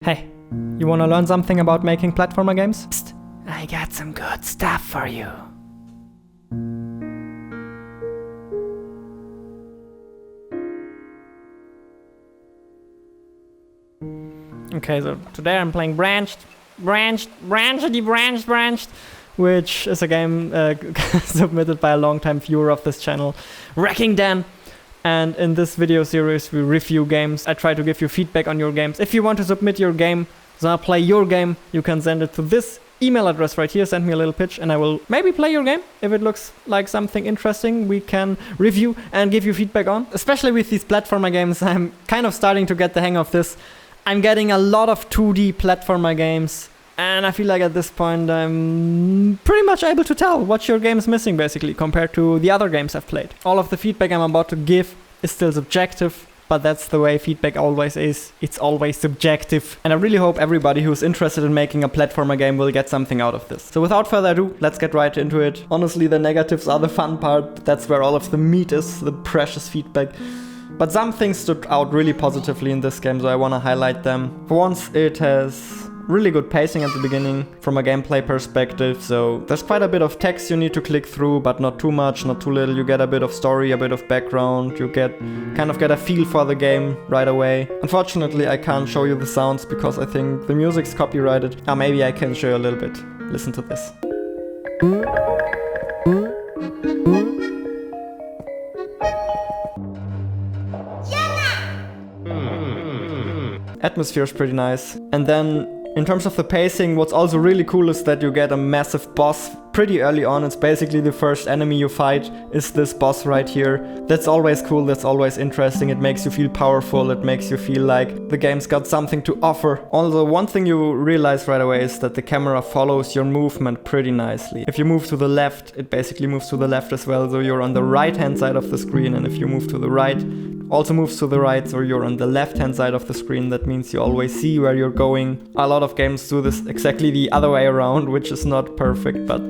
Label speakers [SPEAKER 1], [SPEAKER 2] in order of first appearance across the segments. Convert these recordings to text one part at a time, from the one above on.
[SPEAKER 1] Hey, you wanna learn something about making platformer games? Psst, I got some good stuff for you. Okay, so today I'm playing Branched, which is a game submitted by a longtime viewer of this channel, Wrecking Dan. And in this video series we review games. I try to give you feedback on your games. If you want to submit your game, so I'll play your game, you can send it to this email address right here, send me a little pitch and I will maybe play your game. If it looks like something interesting, we can review and give you feedback on. Especially with these platformer games, I'm kind of starting to get the hang of this. I'm getting a lot of 2D platformer games. And I feel like at this point I'm pretty much able to tell what your game is missing basically compared to the other games I've played. All of the feedback I'm about to give is still subjective, but that's the way feedback always is. It's always subjective. And I really hope everybody who's interested in making a platformer game will get something out of this. So without further ado, let's get right into it. Honestly, the negatives are the fun part. That's where all of the meat is, the precious feedback. But some things stood out really positively in this game, so I want to highlight them. For once, it has really good pacing at the beginning from a gameplay perspective, so there's quite a bit of text you need to click through, but not too much, not too little. You get a bit of story, a bit of background, you kind of get a feel for the game right away. Unfortunately, I can't show you the sounds because I think the music's copyrighted. Maybe I can show you a little bit. Listen to this. Atmosphere is pretty nice. And then in terms of the pacing, what's also really cool is that you get a massive boss pretty early on. It's basically the first enemy you fight is this boss right here. That's always cool, that's always interesting. It makes you feel powerful, it makes you feel like the game's got something to offer. Although one thing you realize right away is that the camera follows your movement pretty nicely. If you move to the left, it basically moves to the left as well, so you're on the right hand side of the screen, and if you move to the right, also moves to the right, so you're on the left hand side of the screen. That means you always see where you're going. A lot of games do this exactly the other way around, which is not perfect, but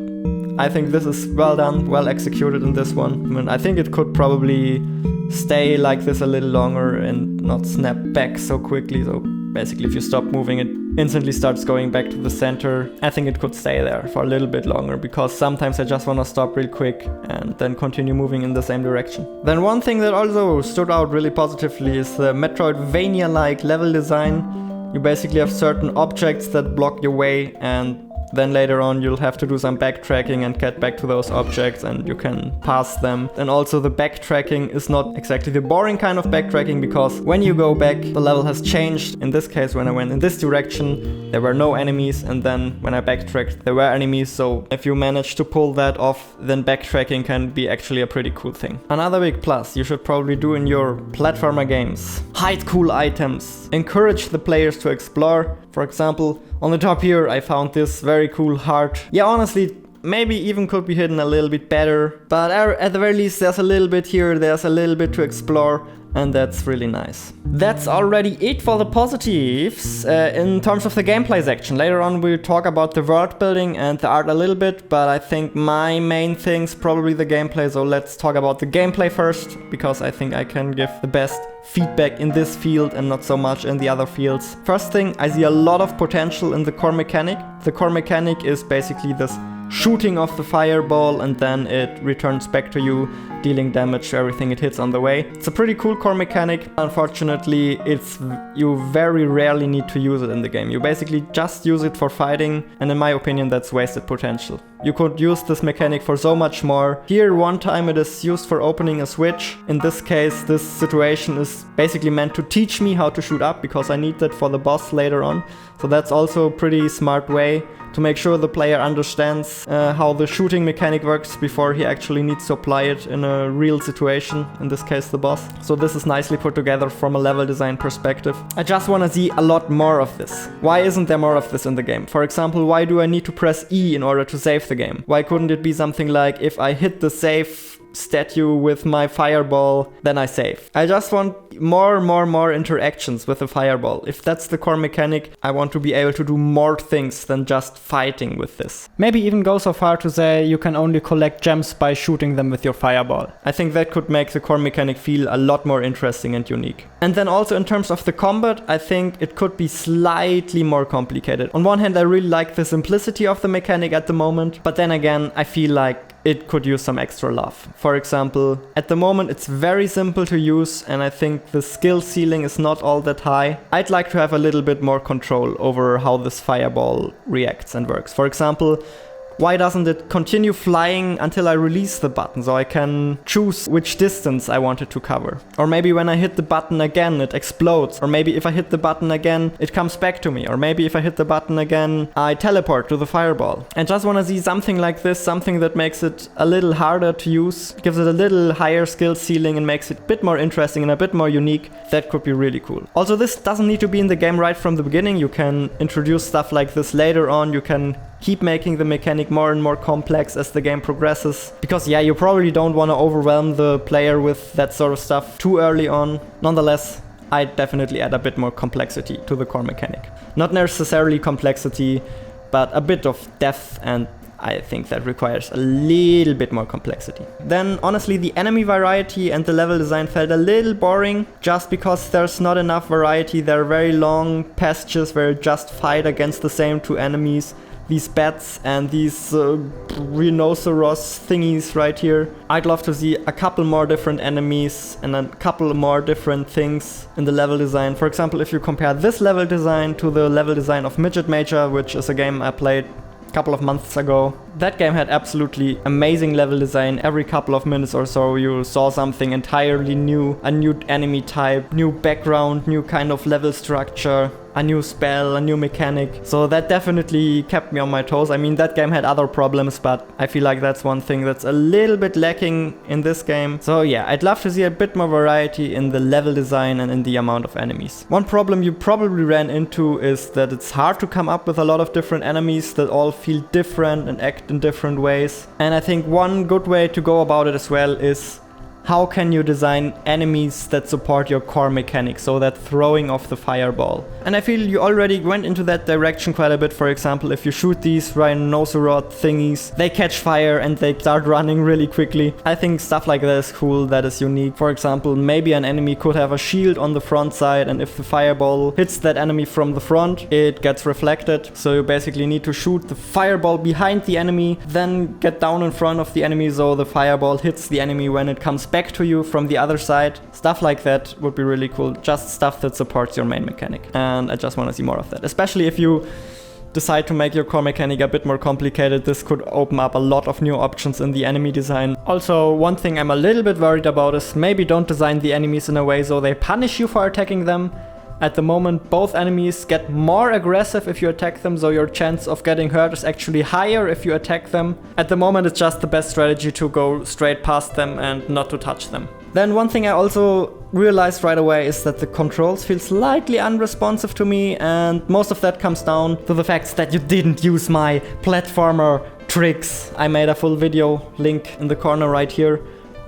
[SPEAKER 1] I think this is well done, well executed in this one. I mean, I think it could probably stay like this a little longer and not snap back so quickly. So basically if you stop moving, it instantly starts going back to the center. I think it could stay there for a little bit longer because sometimes I just want to stop real quick and then continue moving in the same direction. Then one thing that also stood out really positively is the Metroidvania-like level design. You basically have certain objects that block your way, and then later on you'll have to do some backtracking and get back to those objects and you can pass them. And also the backtracking is not exactly the boring kind of backtracking, because when you go back the level has changed. In this case, when I went in this direction there were no enemies, and then when I backtracked there were enemies. So if you manage to pull that off, then backtracking can be actually a pretty cool thing. Another big plus you should probably do in your platformer games: hide cool items. Encourage the players to explore. For example, on the top here I found this very cool heart. Yeah, honestly, maybe even could be hidden a little bit better, but at the very least there's a little bit here, there's a little bit to explore, and that's really nice. That's already it for the positives in terms of the gameplay section. Later on we'll talk about the world building and the art a little bit, but I think my main thing's probably the gameplay, so let's talk about the gameplay first, because I think I can give the best feedback in this field and not so much in the other fields. First thing, I see a lot of potential in the core mechanic. The core mechanic is basically this shooting of the fireball and then it returns back to you, dealing damage to everything it hits on the way. It's a pretty cool core mechanic. Unfortunately, you very rarely need to use it in the game. You basically just use it for fighting, and in my opinion that's wasted potential. You could use this mechanic for so much more. Here one time it is used for opening a switch. In this case this situation is basically meant to teach me how to shoot up, because I need that for the boss later on. So that's also a pretty smart way to make sure the player understands how the shooting mechanic works before he actually needs to apply it in a real situation, in this case the boss. So this is nicely put together from a level design perspective. I just want to see a lot more of this. Why isn't there more of this in the game? For example, why do I need to press E in order to save the game? Why couldn't it be something like, if I hit the save statue with my fireball, then I save. I just want more interactions with the fireball. If that's the core mechanic, I want to be able to do more things than just fighting with this. Maybe even go so far to say you can only collect gems by shooting them with your fireball. I think that could make the core mechanic feel a lot more interesting and unique. And then also in terms of the combat, I think it could be slightly more complicated. On one hand, I really like the simplicity of the mechanic at the moment, but then again, I feel like it could use some extra love. For example, at the moment it's very simple to use and I think the skill ceiling is not all that high. I'd like to have a little bit more control over how this fireball reacts and works. For example, why doesn't it continue flying until I release the button so I can choose which distance I want it to cover? Or maybe when I hit the button again it explodes. Or maybe if I hit the button again it comes back to me. Or maybe if I hit the button again I teleport to the fireball. And just want to see something like this, something that makes it a little harder to use, gives it a little higher skill ceiling and makes it a bit more interesting and a bit more unique. That could be really cool. Also, this doesn't need to be in the game right from the beginning. You can introduce stuff like this later on. You can keep making the mechanic more and more complex as the game progresses. Because yeah, you probably don't want to overwhelm the player with that sort of stuff too early on. Nonetheless, I'd definitely add a bit more complexity to the core mechanic. Not necessarily complexity, but a bit of depth, and I think that requires a little bit more complexity. Then honestly, the enemy variety and the level design felt a little boring just because there's not enough variety. There are very long passages where you just fight against the same two enemies. These bats and these rhinoceros thingies right here. I'd love to see a couple more different enemies and a couple more different things in the level design. For example, if you compare this level design to the level design of Midget Major, which is a game I played a couple of months ago. That game had absolutely amazing level design. Every couple of minutes or so you saw something entirely new, a new enemy type, new background, new kind of level structure, a new spell, a new mechanic. So that definitely kept me on my toes. I mean, that game had other problems, but I feel like that's one thing that's a little bit lacking in this game. So yeah, I'd love to see a bit more variety in the level design and in the amount of enemies. One problem you probably ran into is that it's hard to come up with a lot of different enemies that all feel different and act in different ways. And I think one good way to go about it as well is how can you design enemies that support your core mechanic, so that throwing of the fireball. And I feel you already went into that direction quite a bit. For example, if you shoot these rhinoceros thingies, they catch fire and they start running really quickly. I think stuff like that is cool, that is unique. For example, maybe an enemy could have a shield on the front side, and if the fireball hits that enemy from the front, it gets reflected. So you basically need to shoot the fireball behind the enemy, then get down in front of the enemy so the fireball hits the enemy when it comes back to you from the other side. Stuff like that would be really cool. Just stuff that supports your main mechanic. And I just want to see more of that. Especially if you decide to make your core mechanic a bit more complicated, this could open up a lot of new options in the enemy design. Also, one thing I'm a little bit worried about is maybe don't design the enemies in a way so they punish you for attacking them. At the moment, both enemies get more aggressive if you attack them, so your chance of getting hurt is actually higher if you attack them. At the moment, it's just the best strategy to go straight past them and not to touch them. Then one thing I also realized right away is that the controls feel slightly unresponsive to me, and most of that comes down to the fact that you didn't use my platformer tricks. I made a full video, link in the corner right here,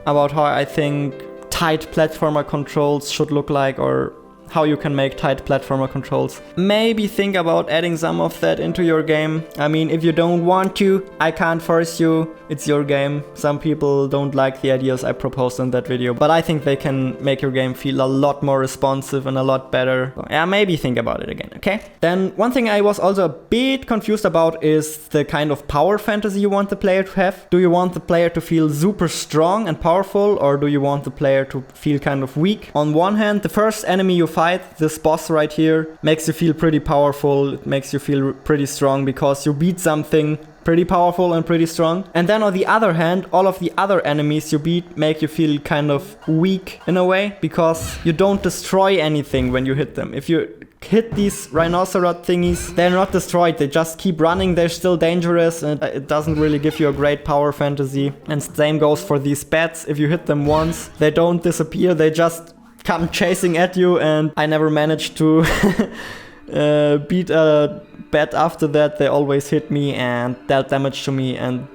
[SPEAKER 1] about how I think tight platformer controls should look like, or how you can make tight platformer controls. Maybe think about adding some of that into your game. I mean, if you don't want to, I can't force you. It's your game. Some people don't like the ideas I proposed in that video, but I think they can make your game feel a lot more responsive and a lot better. So yeah, maybe think about it again, okay? Then one thing I was also a bit confused about is the kind of power fantasy you want the player to have. Do you want the player to feel super strong and powerful, or do you want the player to feel kind of weak? On one hand, the first enemy you fight, this boss right here, makes you feel pretty powerful. It makes you feel pretty strong because you beat something pretty powerful and pretty strong. And then on the other hand, all of the other enemies you beat make you feel kind of weak in a way, because you don't destroy anything when you hit them. If you hit these rhinoceros thingies, they're not destroyed, they just keep running, they're still dangerous, and it doesn't really give you a great power fantasy. And same goes for these bats. If you hit them once, they don't disappear, they just come chasing at you, and I never managed to beat a bat after that. They always hit me and dealt damage to me, and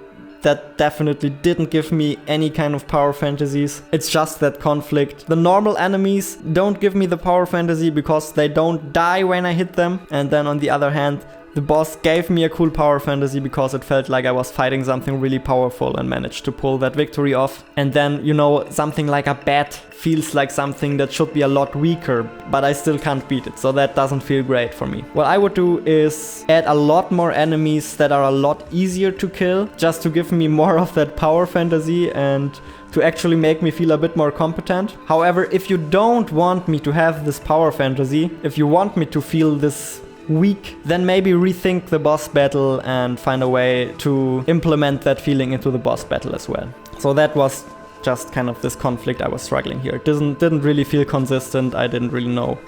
[SPEAKER 1] that definitely didn't give me any kind of power fantasies. It's just that conflict. The normal enemies don't give me the power fantasy because they don't die when I hit them. And then on the other hand, the boss gave me a cool power fantasy because it felt like I was fighting something really powerful and managed to pull that victory off. And then, you know, something like a bat feels like something that should be a lot weaker, but I still can't beat it, so that doesn't feel great for me. What I would do is add a lot more enemies that are a lot easier to kill, just to give me more of that power fantasy and to actually make me feel a bit more competent. However, if you don't want me to have this power fantasy, if you want me to feel this weak, then maybe rethink the boss battle and find a way to implement that feeling into the boss battle as well. So that was just kind of this conflict I was struggling here. It didn't really feel consistent. I didn't really know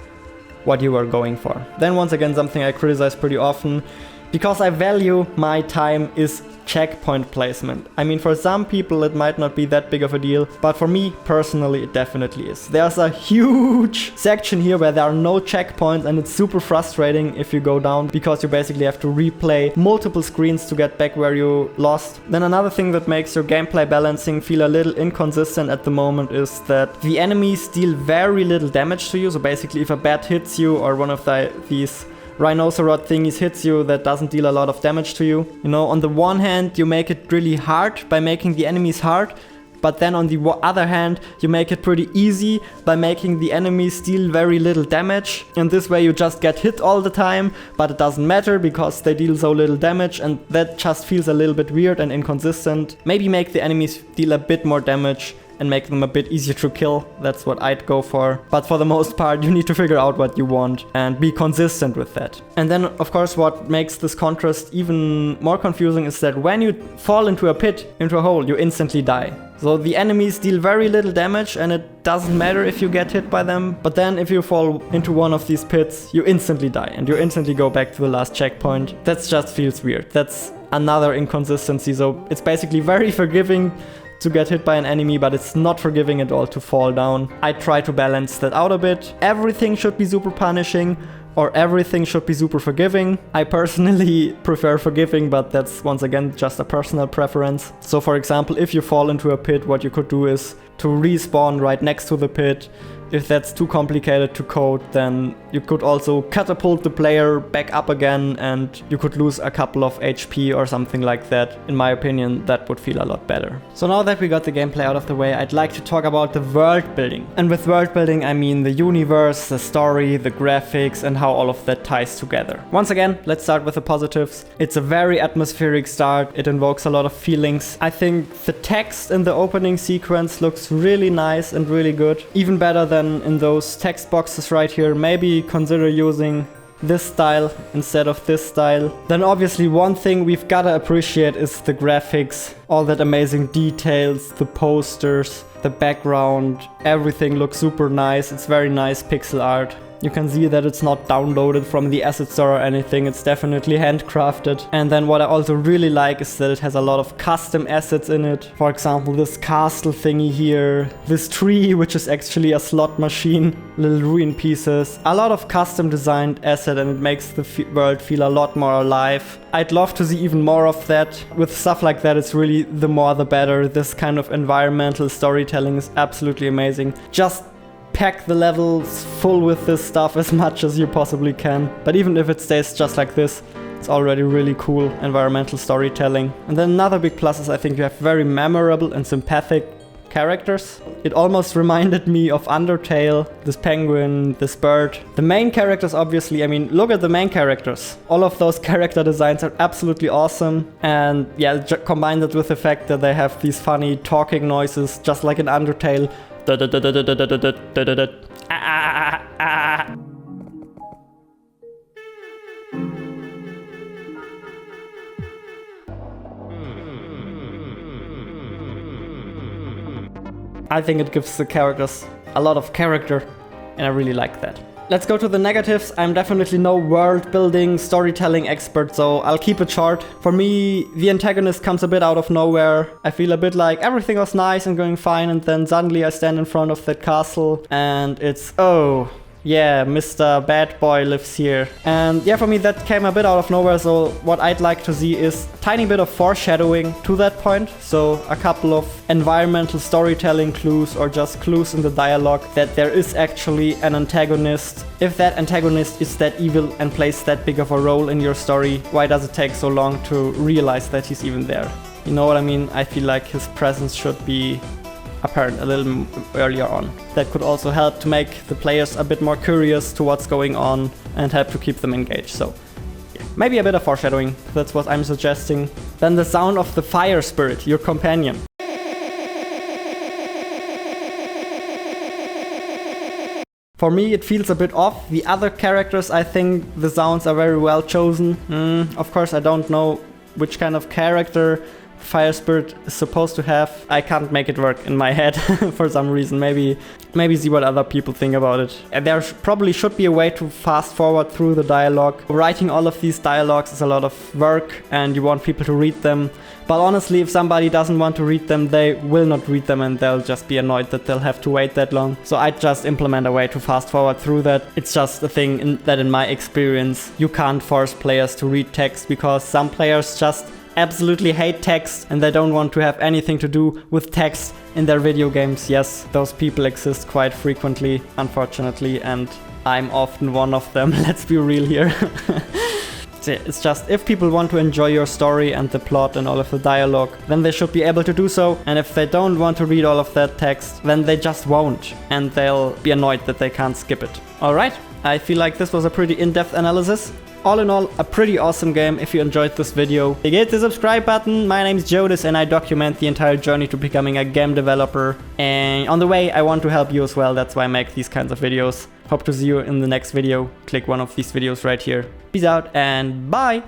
[SPEAKER 1] what you were going for. Then once again, something I criticize pretty often, because I value my time, is checkpoint placement. I mean, for some people it might not be that big of a deal, but for me personally it definitely is. There's a huge section here where there are no checkpoints, and it's super frustrating if you go down because you basically have to replay multiple screens to get back where you lost. Then another thing that makes your gameplay balancing feel a little inconsistent at the moment is that the enemies deal very little damage to you. So basically if a bat hits you or one of these rhinoceros thingies hits you, that doesn't deal a lot of damage to you. You know, on the one hand, you make it really hard by making the enemies hard, but then on the other hand, you make it pretty easy by making the enemies deal very little damage. And this way you just get hit all the time, but it doesn't matter because they deal so little damage, and that just feels a little bit weird and inconsistent. Maybe make the enemies deal a bit more damage and make them a bit easier to kill. That's what I'd go for. But for the most part, you need to figure out what you want and be consistent with that. And then, of course, what makes this contrast even more confusing is that when you fall into a pit, into a hole, you instantly die. So the enemies deal very little damage and it doesn't matter if you get hit by them. But then if you fall into one of these pits, you instantly die and you instantly go back to the last checkpoint. That just feels weird. That's another inconsistency. So it's basically very forgiving to get hit by an enemy, but it's not forgiving at all to fall down. I try to balance that out a bit. Everything should be super punishing, or everything should be super forgiving. I personally prefer forgiving, but that's once again just a personal preference. So for example, if you fall into a pit, what you could do is to respawn right next to the pit. If that's too complicated to code, then you could also catapult the player back up again and you could lose a couple of HP or something like that. In my opinion, that would feel a lot better. So now that we got the gameplay out of the way, I'd like to talk about the world building. And with world building, I mean the universe, the story, the graphics, and how all of that ties together. Once again, let's start with the positives. It's a very atmospheric start. It invokes a lot of feelings. I think the text in the opening sequence looks really nice and really good. Even better than in those text boxes right here. Maybe consider using this style instead of this style. Then obviously one thing we've gotta appreciate is the graphics. All that amazing details, the posters, the background, everything looks super nice. It's very nice pixel art. You can see that it's not downloaded from the asset store or anything, it's definitely handcrafted. And then what I also really like is that it has a lot of custom assets in it. For example, this castle thingy here, this tree, which is actually a slot machine, little ruin pieces. A lot of custom designed asset, and it makes the world feel a lot more alive. I'd love to see even more of that. With stuff like that, it's really the more the better. This kind of environmental storytelling is absolutely amazing. Just pack the levels full with this stuff as much as you possibly can. But even if it stays just like this, it's already really cool environmental storytelling. And then another big plus is I think you have very memorable and sympathetic characters. It almost reminded me of Undertale, this penguin, this bird. The main characters, obviously, I mean, look at the main characters. All of those character designs are absolutely awesome. And yeah, combine that with the fact that they have these funny talking noises, just like in Undertale. I think it gives the characters a lot of character, and I really like that. Let's go to the negatives. I'm definitely no world building, storytelling expert, so I'll keep it short. For me, the antagonist comes a bit out of nowhere. I feel a bit like everything was nice and going fine, and then suddenly I stand in front of that castle and it's, oh, yeah, Mr. Bad Boy lives here. And yeah, for me that came a bit out of nowhere, so what I'd like to see is tiny bit of foreshadowing to that point. So a couple of environmental storytelling clues or just clues in the dialogue that there is actually an antagonist. If that antagonist is that evil and plays that big of a role in your story, why does it take so long to realize that he's even there? You know what I mean? I feel like his presence should be apparent a little earlier on. That could also help to make the players a bit more curious to what's going on and help to keep them engaged. So yeah, maybe a bit of foreshadowing, that's what I'm suggesting. Then the sound of the fire spirit, your companion. For me it feels a bit off. The other characters, I think the sounds are very well chosen. Of course I don't know which kind of character Fire Spirit is supposed to have. I can't make it work in my head for some reason. Maybe see what other people think about it. And there probably should be a way to fast forward through the dialogue. Writing all of these dialogues is a lot of work and you want people to read them. But honestly, if somebody doesn't want to read them, they will not read them and they'll just be annoyed that they'll have to wait that long. So I'd just implement a way to fast forward through that. It's just a thing that in my experience, you can't force players to read text because some players just absolutely hate text and they don't want to have anything to do with text in their video games. Yes, those people exist quite frequently, unfortunately, and I'm often one of them. Let's be real here. It's just, if people want to enjoy your story and the plot and all of the dialogue, then they should be able to do so. And if they don't want to read all of that text, then they just won't. And they'll be annoyed that they can't skip it. Alright, I feel like this was a pretty in-depth analysis. All in all, a pretty awesome game. If you enjoyed this video, hit the subscribe button. My name is Jodis and I document the entire journey to becoming a game developer. And on the way, I want to help you as well. That's why I make these kinds of videos. Hope to see you in the next video. Click one of these videos right here. Peace out and bye!